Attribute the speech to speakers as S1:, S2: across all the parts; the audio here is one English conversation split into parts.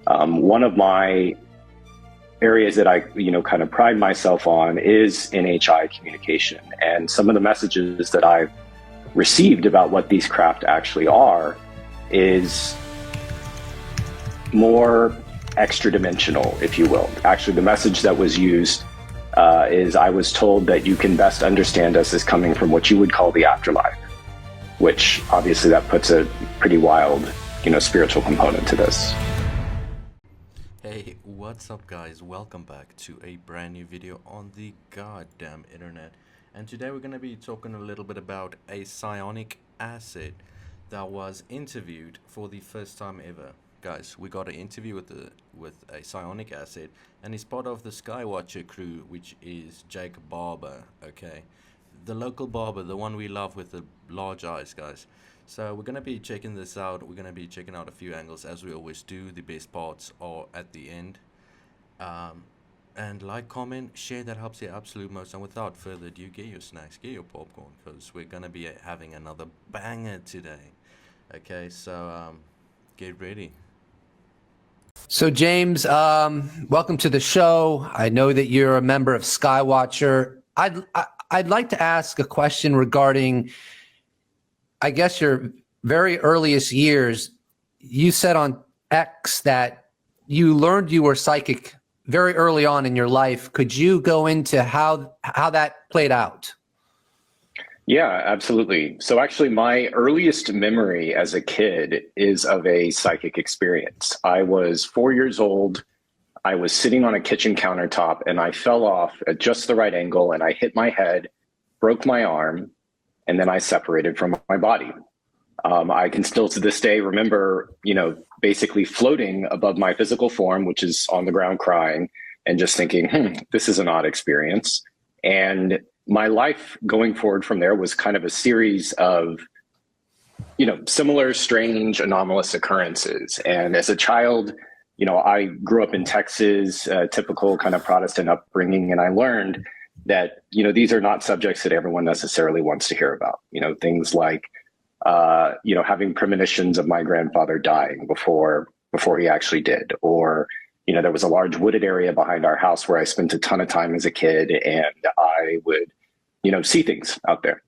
S1: One of my areas that I, kind of pride myself on is NHI communication. And some of the messages that I've received about what these craft actually are is more extra dimensional, if you will. Actually, the message that was used is I was told that you can best understand us as coming from what you would call the afterlife, which obviously that puts a pretty wild, spiritual component to this.
S2: Hey, what's up guys? Welcome back to a brand new video on the goddamn internet. And today we're going to be talking a little bit about a psionic acid that was interviewed for the first time ever. Guys, we got an interview with a psionic acid, and he's part of the Skywatcher crew, which is Jake Barber, okay? The local barber, the one we love with the large eyes, guys. So we're going to be checking this out. We're going to be checking out a few angles as we always do. The best parts are at the end. And like, comment, share, that helps the absolute most. And without further ado, get your snacks, get your popcorn, because we're going to be having another banger today. Okay, so get ready.
S3: So James, welcome to the show. I know that you're a member of Skywatcher. I'd like to ask a question regarding, I guess, your very earliest years. You said on X that you learned you were psychic very early on in your life. Could you go into how that played out?
S1: Yeah, absolutely. So actually, my earliest memory as a kid is of a psychic experience. I was 4 years old. I was sitting on a kitchen countertop and I fell off at just the right angle and I hit my head, broke my arm, and then I separated from my body. I can still to this day remember, basically floating above my physical form, which is on the ground crying, and just thinking, this is an odd experience. And my life going forward from there was kind of a series of, similar, strange, anomalous occurrences. And as a child, I grew up in Texas, typical kind of Protestant upbringing, and I learned that, these are not subjects that everyone necessarily wants to hear about. Things like, having premonitions of my grandfather dying before he actually did, or, there was a large wooded area behind our house where I spent a ton of time as a kid, and I would, see things out there,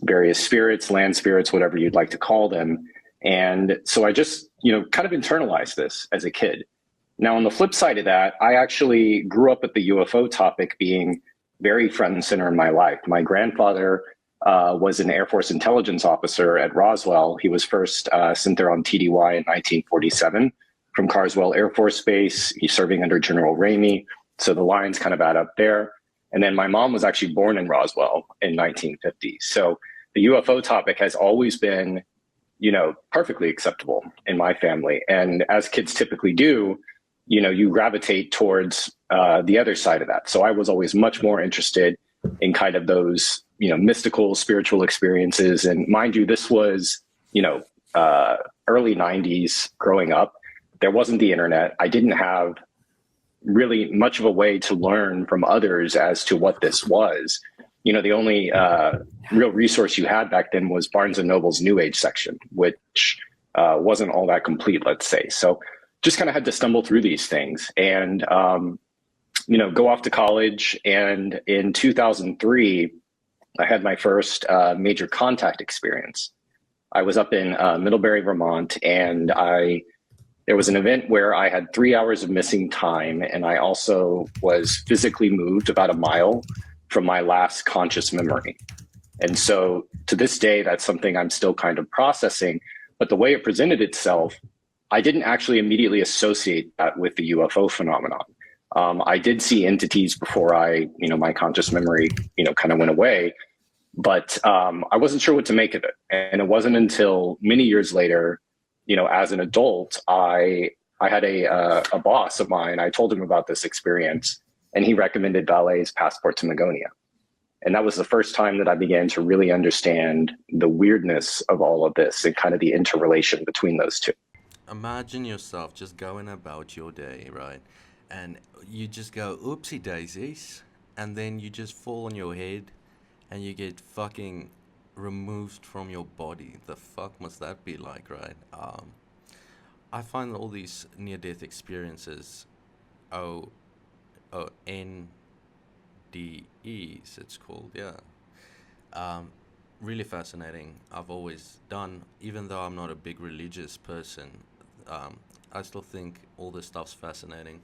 S1: various spirits, land spirits, whatever you'd like to call them. And so I just, kind of internalized this as a kid. Now, on the flip side of that, I actually grew up with the UFO topic being very front and center in my life. My grandfather was an Air Force intelligence officer at Roswell. He was first sent there on TDY in 1947 from Carswell Air Force Base. He's serving under General Ramey. So the lines kind of add up there. And then my mom was actually born in Roswell in 1950. So the UFO topic has always been, perfectly acceptable in my family. And as kids typically do, you gravitate towards the other side of that. So I was always much more interested in kind of those, mystical, spiritual experiences. And mind you, this was, early 90s growing up. There wasn't the internet. I didn't have really much of a way to learn from others as to what this was. The only real resource you had back then was Barnes & Noble's New Age section, which wasn't all that complete, let's say. So just kind of had to stumble through these things and, go off to college. And in 2003, I had my first major contact experience. I was up in Middlebury, Vermont, and there was an event where I had 3 hours of missing time, and I also was physically moved about a mile from my last conscious memory. And so to this day, that's something I'm still kind of processing. But the way it presented itself, I didn't actually immediately associate that with the UFO phenomenon. I did see entities before my conscious memory, kind of went away. But I wasn't sure what to make of it. And it wasn't until many years later, as an adult, I had a boss of mine. I told him about this experience, and he recommended Valet's Passport to Magonia. And that was the first time that I began to really understand the weirdness of all of this and kind of the interrelation between those two.
S2: Imagine yourself just going about your day, right? And you just go, oopsie daisies, and then you just fall on your head and you get fucking removed from your body. The fuck must that be like, right? I find all these near-death experiences, O O N D E's, it's called, yeah. Um, Really fascinating. I've always done, even though I'm not a big religious person, I still think all this stuff's fascinating,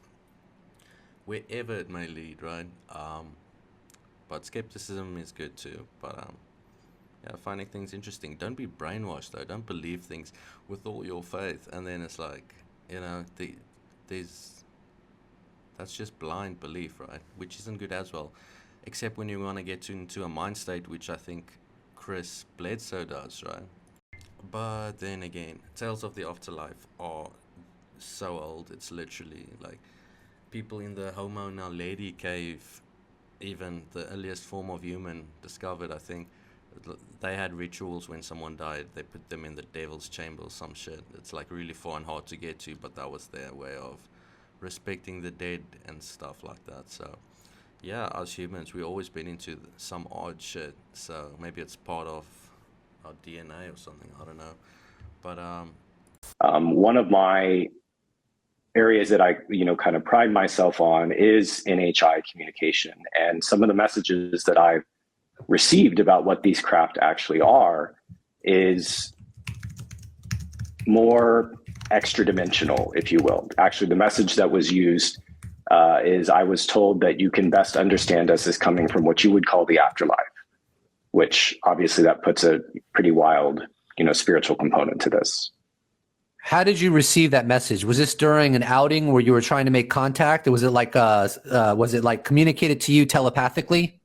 S2: wherever it may lead, right? But skepticism is good too. But yeah, finding things interesting. Don't be brainwashed though. Don't believe things with all your faith, and then it's like, there's that's just blind belief, right? Which isn't good as well, except when you want to get into a mind state, which I think Chris Bledsoe does, right? But then again, tales of the afterlife are so old. It's literally like people in the Homo naledi cave, even the earliest form of human discovered, I think, they had rituals when someone died. They put them in the devil's chamber or some shit. It's like really far and hard to get to, but that was their way of respecting the dead and stuff like that. So yeah, as humans, we've always been into some odd shit. So maybe it's part of our DNA or something. I don't know. But
S1: one of my areas that I, kind of pride myself on is NHI communication. And some of the messages that I've received about what these craft actually are is more extra dimensional, if you will. Actually, the message that was used is I was told that you can best understand us as coming from what you would call the afterlife, which obviously that puts a pretty wild, spiritual component to this.
S3: How did you receive that message? Was this during an outing where you were trying to make contact, or was it like communicated to you telepathically?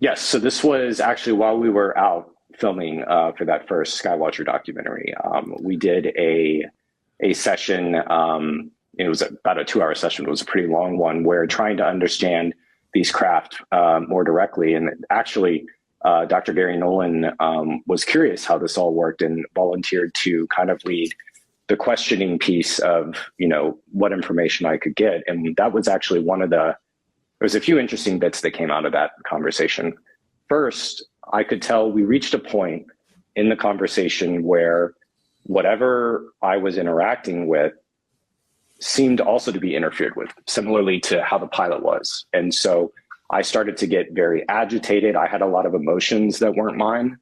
S1: Yes. So this was actually while we were out filming for that first Skywatcher documentary. We did a session. It was about a 2-hour session. It was a pretty long one where trying to understand these craft more directly. And actually, Dr. Gary Nolan was curious how this all worked and volunteered to kind of lead the questioning piece of, what information I could get. And that was actually there was a few interesting bits that came out of that conversation. First, I could tell we reached a point in the conversation where whatever I was interacting with seemed also to be interfered with, similarly to how the pilot was. And so I started to get very agitated. I had a lot of emotions that weren't mine,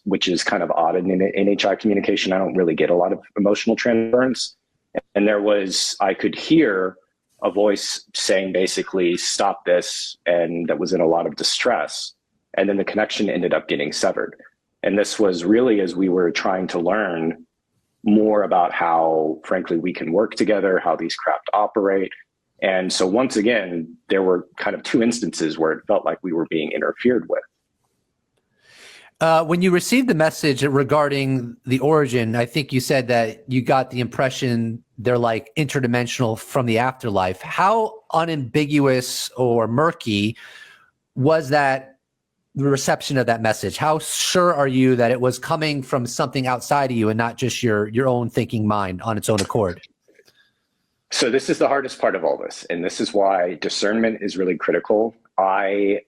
S1: which is kind of odd in NHI communication. I don't really get a lot of emotional transference. And I could hear a voice saying basically, stop this, and that was in a lot of distress. And then the connection ended up getting severed. And this was really as we were trying to learn more about how, frankly, we can work together, how these craft operate. And so once again, there were kind of two instances where it felt like we were being interfered with.
S3: When you received the message regarding the origin, I think you said that you got the impression they're like interdimensional from the afterlife. How unambiguous or murky was that, the reception of that message? How sure are you that it was coming from something outside of you and not just your own thinking mind on its own accord?
S1: So this is the hardest part of all this. And this is why discernment is really critical. I'll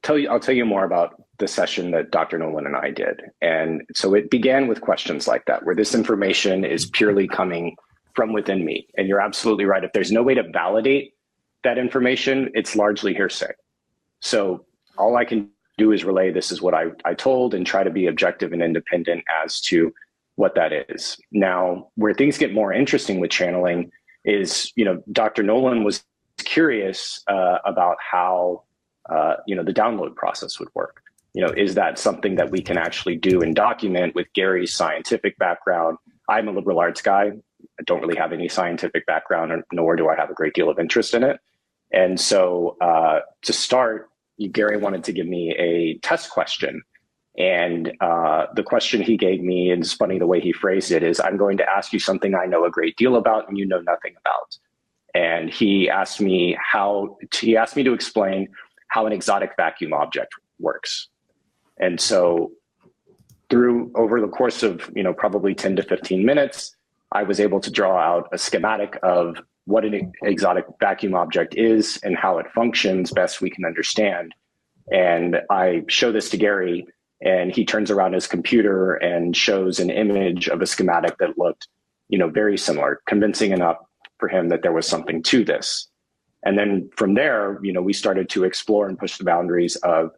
S1: tell you more about the session that Dr. Nolan and I did. And so it began with questions like that, where this information is purely coming from within me. And you're absolutely right. If there's no way to validate that information, it's largely hearsay. So all I can do is relay this is what I told and try to be objective and independent as to what that is. Now, where things get more interesting with channeling is, Dr. Nolan was curious about how, the download process would work. Is that something that we can actually do and document with Gary's scientific background? I'm a liberal arts guy. I don't really have any scientific background, nor do I have a great deal of interest in it. And so to start, Gary wanted to give me a test question. And the question he gave me, and it's funny the way he phrased it, is I'm going to ask you something I know a great deal about and you know nothing about. And he asked me to explain how an exotic vacuum object works. And so over the course of, probably 10 to 15 minutes, I was able to draw out a schematic of what an exotic vacuum object is and how it functions best we can understand. And I show this to Gary, And he turns around his computer and shows an image of a schematic that looked, very similar, convincing enough for him that there was something to this. And then from there, we started to explore and push the boundaries of,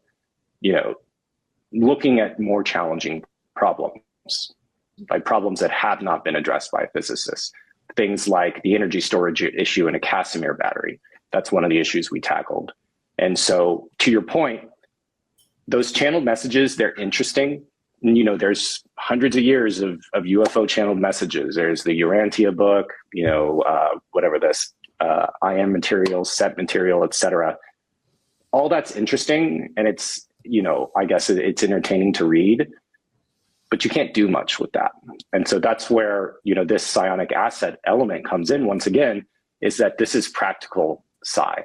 S1: looking at more challenging problems, like problems that have not been addressed by physicists. Things like the energy storage issue in a Casimir battery. That's one of the issues we tackled. And so to your point, those channeled messages, they're interesting. There's hundreds of years of UFO channeled messages. There's the Urantia book, whatever this, IM material, set material, etc. All that's interesting. And it's, I guess it's entertaining to read, but you can't do much with that. And so that's where, this psionic asset element comes in once again, is that this is practical psi.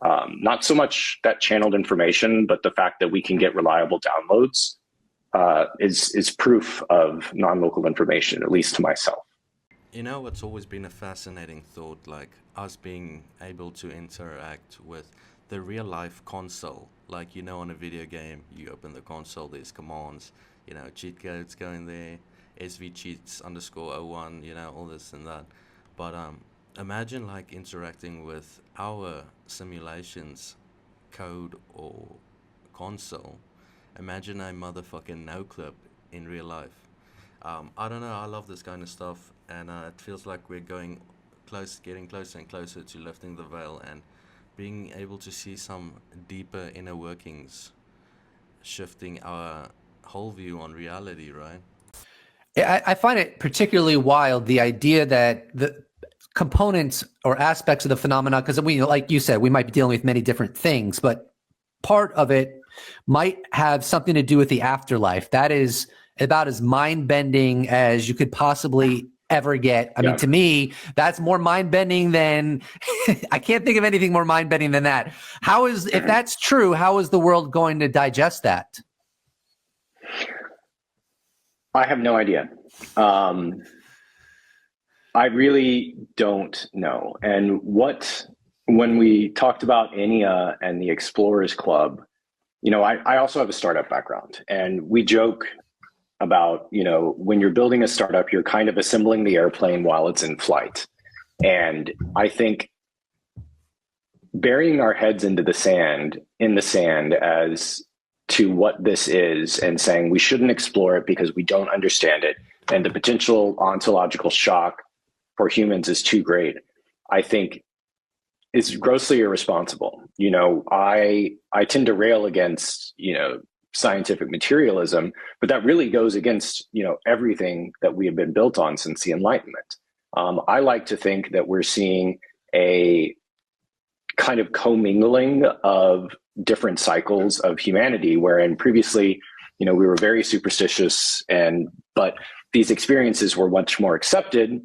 S1: Not so much that channeled information, but the fact that we can get reliable downloads is proof of non-local information, at least to myself.
S2: It's always been a fascinating thought, like us being able to interact with the real life console. Like, on a video game, you open the console, there's commands, cheat codes going there, svcheats_01, all this and that. But imagine like interacting with our simulations code or console. Imagine a motherfucking no clip in real life. I don't know, I love this kind of stuff, and it feels like we're getting closer and closer to lifting the veil and being able to see some deeper inner workings, shifting our whole view on reality, right?
S3: I find it particularly wild, the idea that the components or aspects of the phenomena, because we, like you said, we might be dealing with many different things, but part of it might have something to do with the afterlife. That is about as mind-bending as you could possibly ever get. I mean, to me, that's more mind-bending than I can't think of anything more mind-bending than that. If that's true, how is the world going to digest that?
S1: I have no idea. I really don't know. And when we talked about Enya and the Explorers Club, I also have a startup background, and we joke about, when you're building a startup, you're kind of assembling the airplane while it's in flight. And I think burying our heads in the sand as to what this is and saying we shouldn't explore it because we don't understand it, and the potential ontological shock for humans is too great, I think is grossly irresponsible. I tend to rail against, scientific materialism, but that really goes against, everything that we have been built on since the Enlightenment. I like to think that we're seeing a kind of commingling of different cycles of humanity, wherein previously, we were very superstitious, but these experiences were much more accepted.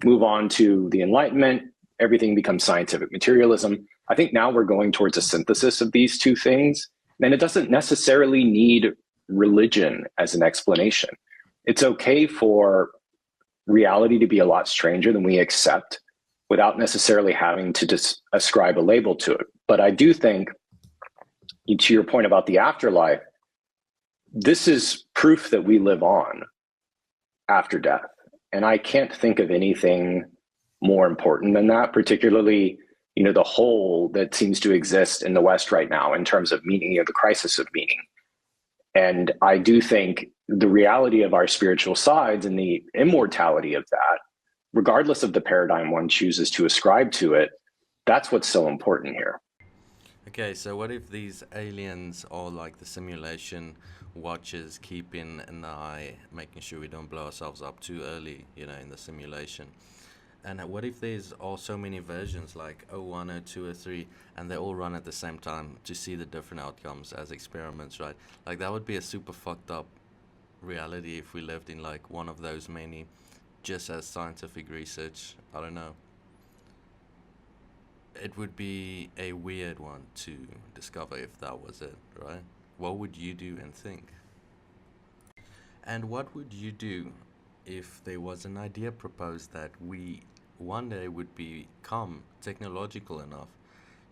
S1: Move on to the Enlightenment, everything becomes scientific materialism. I think now we're going towards a synthesis of these two things, and it doesn't necessarily need religion as an explanation. It's okay for reality to be a lot stranger than we accept without necessarily having to just ascribe a label to it. But I do think, to your point about the afterlife, this is proof that we live on after death. And I can't think of anything more important than that, particularly, the hole that seems to exist in the West right now in terms of meaning, the crisis of meaning. And I do think the reality of our spiritual sides and the immortality of that, regardless of the paradigm one chooses to ascribe to it, that's what's so important here.
S2: Okay, so what if these aliens are like the simulation watchers, keeping an eye, making sure we don't blow ourselves up too early, in the simulation? And what if there's also many versions, like 01, 02, 03, and they all run at the same time to see the different outcomes as experiments, right? Like, that would be a super fucked up reality if we lived in like one of those many, just as scientific research. I don't know. It would be a weird one to discover if that was it, right? What would you do and think? And what would you do if there was an idea proposed that we one day would become technological enough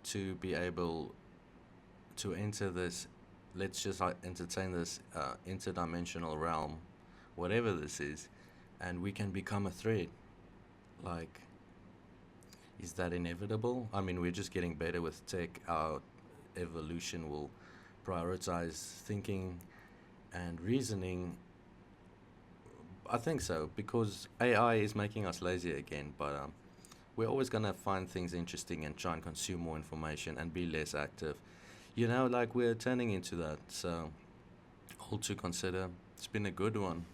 S2: to be able to enter this let's just entertain this interdimensional realm, whatever this is, and we can become a threat. Like, is that inevitable? I mean, we're just getting better with tech. Our evolution will prioritize thinking and reasoning. I think so, because AI is making us lazy again, but we're always going to find things interesting and try and consume more information and be less active. Like we're turning into that. So, all to consider. It's been a good one.